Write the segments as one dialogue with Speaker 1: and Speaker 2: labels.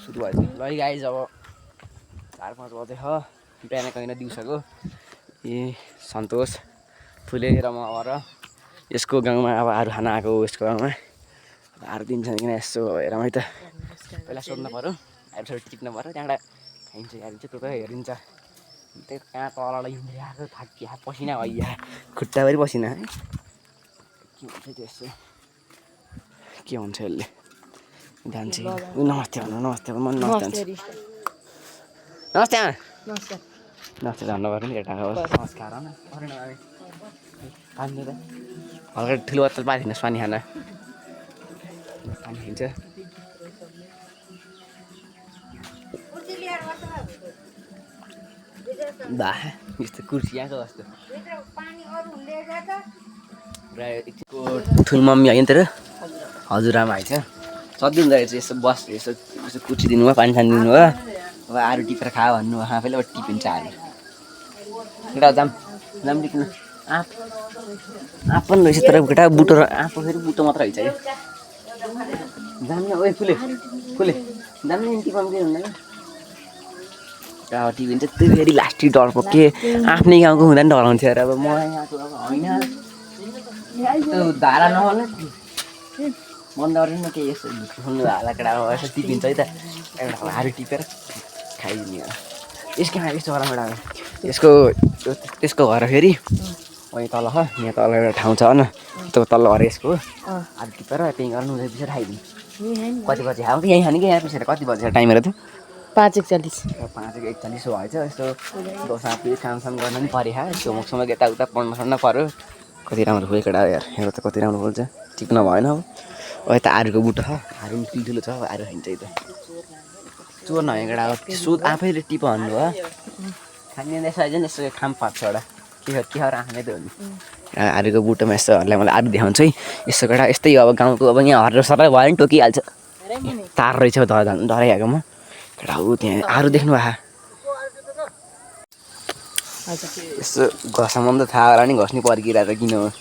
Speaker 1: सुरु भएछ ल गाइज अब 4-5 बजे हो बिहान कहीँ दिउँसोको सन्तोष फुले र म अब यसको गाउँमा अब आरू खाना आएको यसको गाउँमा आरू दिन्छ किन यसो हेरौँ है त पहिला सोध्नु पऱ्यो आएर टिप्नु पऱ्यो त्यहाँबाट खाइन्छ गाडी चाहिँ त्यो त हेरिन्छ त्यो कहाँ तललाई हिँडिरहेको थाकिया पसिना भइया खुट्टाभरि पसिना है के भन्छ त्यसो के हुन्छ यसले जान्छ नमस्ते भन्नु नमस्ते म नमस्ते नमस्ते आमा नमस्ते भन्नु पऱ्यो नि केटा नमस्कार पानी त हल्का ठुलो बोतल पारिदिनुहोस् पानी खान पानी खाइन्छ बा यस्तो कुर्सी यहाँको जस्तो ठुलो मम्मी होइन तर हजुरआमा आइछ सधैँ हुँदो रहेछ यसो बस यसो यसो कुर्सी दिनुभयो पानी खानु दिनुभयो अब आरू टिपेर खा भन्नुभयो आफैले अब टिपिन्छ आरू केटा जाम जाम टिप्नु आँप आँप पनि रहेछ तर केटा बुटो र आँप फेरि बुटो मात्र रहेछ है जाम न ओए फुले फुले जाम नि टिपाउनु के हुँदैन टिपिन्छ त्यो फेरि लास्टिक डर पो के आफ्नै गाउँको हुँदा नि डराउँथ्यो अरे अब म यहाँको अब होइन त्यो धारा नहोला मन डरेन के यसो खोल्नु हाला केटा यसो टिपिन्छ है त एउटा आरू टिपेर खाइदिने हो यसको यस्तो गरौँ एउटा यसको त्यसको घर फेरि वहीँ तल छ यहाँ तल एउटा ठाउँ छ होइन त्यो तल्लो घर यसको आरू टिपेर त्यहीँ गर्नु हुँदै पछि खाइदिनु कति बजी खाऊ यहीँ खाने कि यहाँ पछि कति बजी टाइमहरू थियो
Speaker 2: 5:41
Speaker 1: 5:41 भएछ यस्तो दोसा पिस कामसाम गर्न पनि पऱ्यो यस्तो मुखसम्म यताउता पढ्न पऱ्यो कति राम्रो फुल्यो केटा यार हेर त कति राम्रो फुल्छ टिप्न भएन अब यता आरूको बुट्टा छ आरू पनि ठुल्ठुलो छ अब आरू खाइन्छ है त चोर नभए केटा अब सोध आफैले टिप भन्नु भयो खाने यसो आइज नि यसो खाम पाक्छ एउटा के राख्ने त हो नि आरूको बुट्टोमा यस्तो मलाई आरू देखाउँछ है यसो केटा यस्तै अब गाउँको अब यहाँ हरेर सरै भयो नि टोकिहाल्छ तार रहेछ डराइहाल्को म केटा ऊ त्यहाँ आरू देख्नु भए यसो घसम्म त थाहा होला नि घस्नु पर्किरहेको किन हो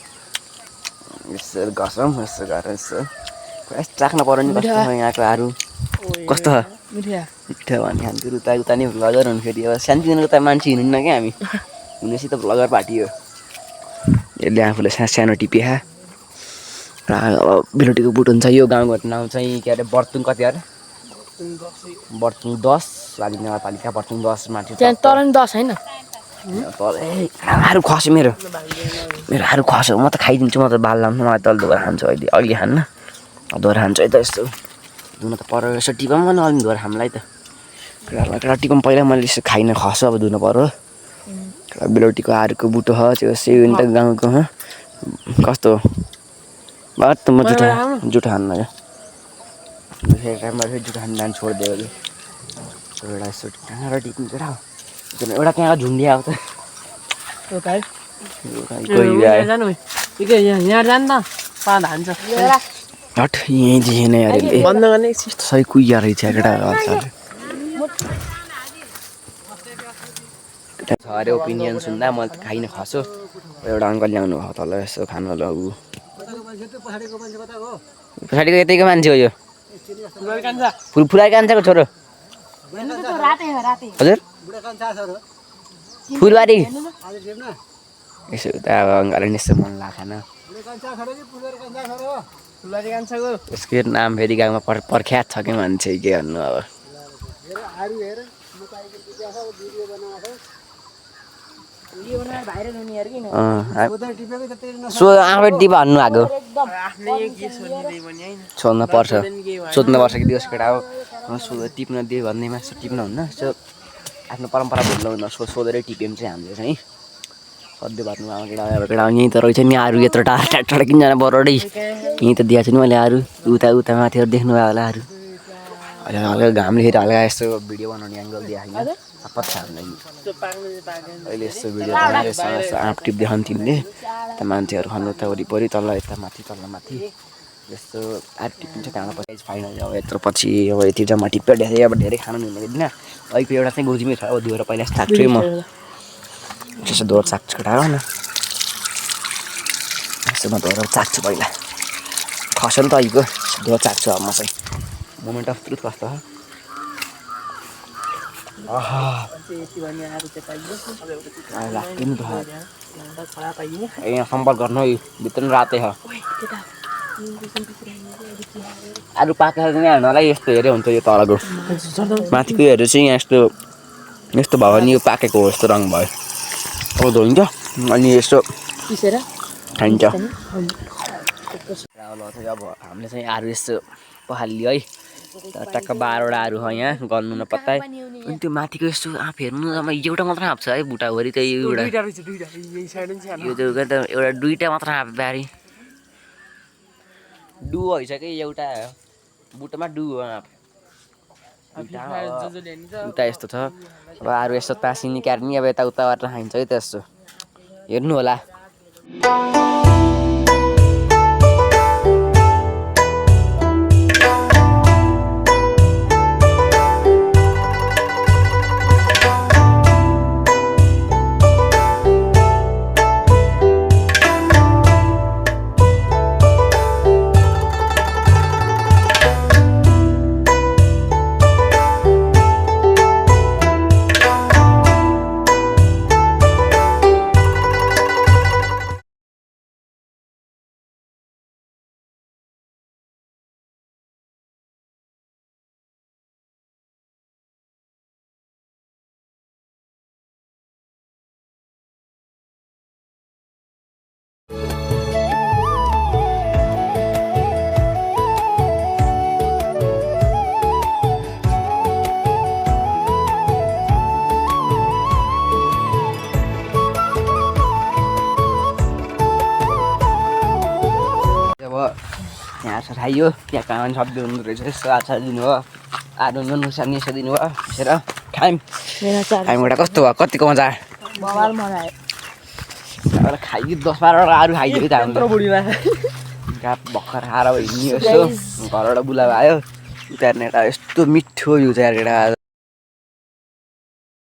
Speaker 1: यसो घसौँ यसो गरेर यसो राख्न पर्यो नि कस्तो यहाँको आरू कस्तो छ मिठो भने खान्छु उता उता नि भ्लगर हुनु फेरि अब सानोतिनो त मान्छे हिँड्नु क्या हामी हुनेपछि त भ्लगर पार्टी हो यसले आफूले सानो टिपिया र अब बेलुटीको बुट हुन्छ यो गाउँको नाउँ चाहिँ के अरे बर्तुङ कति अरे बर्तुङ 10 वाली नगरपालिका बर्तुङ 10 माथि
Speaker 2: त्यहाँ तर नि 10 हैन
Speaker 1: आरू खस्यो मेरो आरू खस्यो म त खाइदिन्छु म त बाल लाउँछु मलाई त दोहोरा खान्छु अहिले खान्न दोहोरा खान्छु है त यस्तो धुन त पऱ्यो यसो टिपम न अलि दोहोरा खामलाई त केटा टिपम पहिला मैले यसो खाइन खस्यो अब धुनु पऱ्यो बेलुटीको आरूको बुटो छ त्यो सेउ नि त गाउँको कस्तो बात त म जुठो खान्न क्या फेरि टाइममा फेरि जुठो खानु जानु छोडिदियो अहिले एउटा यसो कहाँबाट टिप्नु केटा एउटा त्यहाँ झुन्डी आएको हट यहीँ देखेन यार सही कुहिया रहेछ केटा छ अरे ओपिनियन सुन्दा मैले त खाइन खस्यो एउटा अङ्कल ल्याउनु भयो तल यसो खानु लगु पछाडिको यतैको मान्छे हो यो फुलाइ कान्छाको छोरो हजुर फुलबारी यसो उता अब अङ्कलले नि यस्तो मन लाग्दैन यसको नाम फेरि गाउँमा प्रख्यात छ कि मान्छे के भन्नु अब आफै टिपा भन्नु आएको सोध्नुपर्छ कि दियोस् केटा हो टिप्न दियो भन्दैमा यसो टिप्न हुन्न यसो आफ्नो परम्परा भुल्नुहुन्न सोधेरै टिप्यौँ चाहिँ हामीले चाहिँ सधैँ भन्नु आमा केटा अब केटा यहीँ त रहेछ नि आरू यत्रो टाढा टाढा किनजना बरडै यहीँ त दिएको छु नि मैले आरू उता माथिहरू देख्नु भयो होला आरू अहिले हल्का घामले फेरि हल्का यस्तो भिडियो बनाउने एङ्गल देखाएको पत्ता अहिले यस्तो भिडियो बनाएर यस्तो आँप टिप देखाउनु तिमीले त मान्छेहरू खानु उता वरिपरि तल यता माथि तल माथि यस्तो आँप टिपिन्छ त्यहाँबाट पछि फाइनल अब यत्रो पछि अब यति जम्मा टिप्यो अब धेरै खानु नि हुँदैन अहिलेको एउटा चाहिँ गोजीमै छ अब दुएर पहिला चाख्छु म यसो दोहोर चाख्छु केटा हो न यसो म दोहोर चाख्छु पहिला खस्यो नि त अहिलेको दोहोर चाख्छु अब म चाहिँ मोमेन्ट अफ ट्रुथ कस्तो छ लाग्दैन त यहाँ सम्पर्क गर्नु है भित्र रातै छ आलु पाकेर चाहिँ हामीलाई यस्तो हेऱ्यो हुन्छ यो तलको माथिको हेऱ्यो चाहिँ यहाँ यस्तो यस्तो भयो भने यो पाकेको हो यस्तो रङ भयो अब धोइन्छ अनि यसो
Speaker 2: पिसेर
Speaker 1: खाइन्छ अब हामीले चाहिँ आरू यस्तो पखालियो है टक्क 12वटा आरू छ यहाँ गर्नु नपत्ता अनि त्यो माथिको यस्तो आँप हेर्नु एउटा मात्र आँप छ है बुटाभरि त एउटा यो एउटा दुईवटा मात्र आँप बारी डु भइसक्यो एउटा बुटामा डु हो आँप उता यस्तो छ अब आरू यस्तो तासिनी क्यार्नी अब यताउताबाट खाइन्छ है त्यस्तो हेर्नु होला यहाँ आचार खाइयो त्यहाँ कहाँ सब्जी हुँदो रहेछ यस्तो आचार दिनु हो आलु नुन खुर्सानी यसो दिनु भयो मिसेर खायौँ खायौँबाट कस्तो भयो कतिको मजा अब खाइदियो 10-12वटा आरू खाइदियो त हामीले भर्खर खाएर हिँड्यो यसो घरबाट बुलाएको आयो उतार्ने यस्तो मिठो यो चाहिँ केटा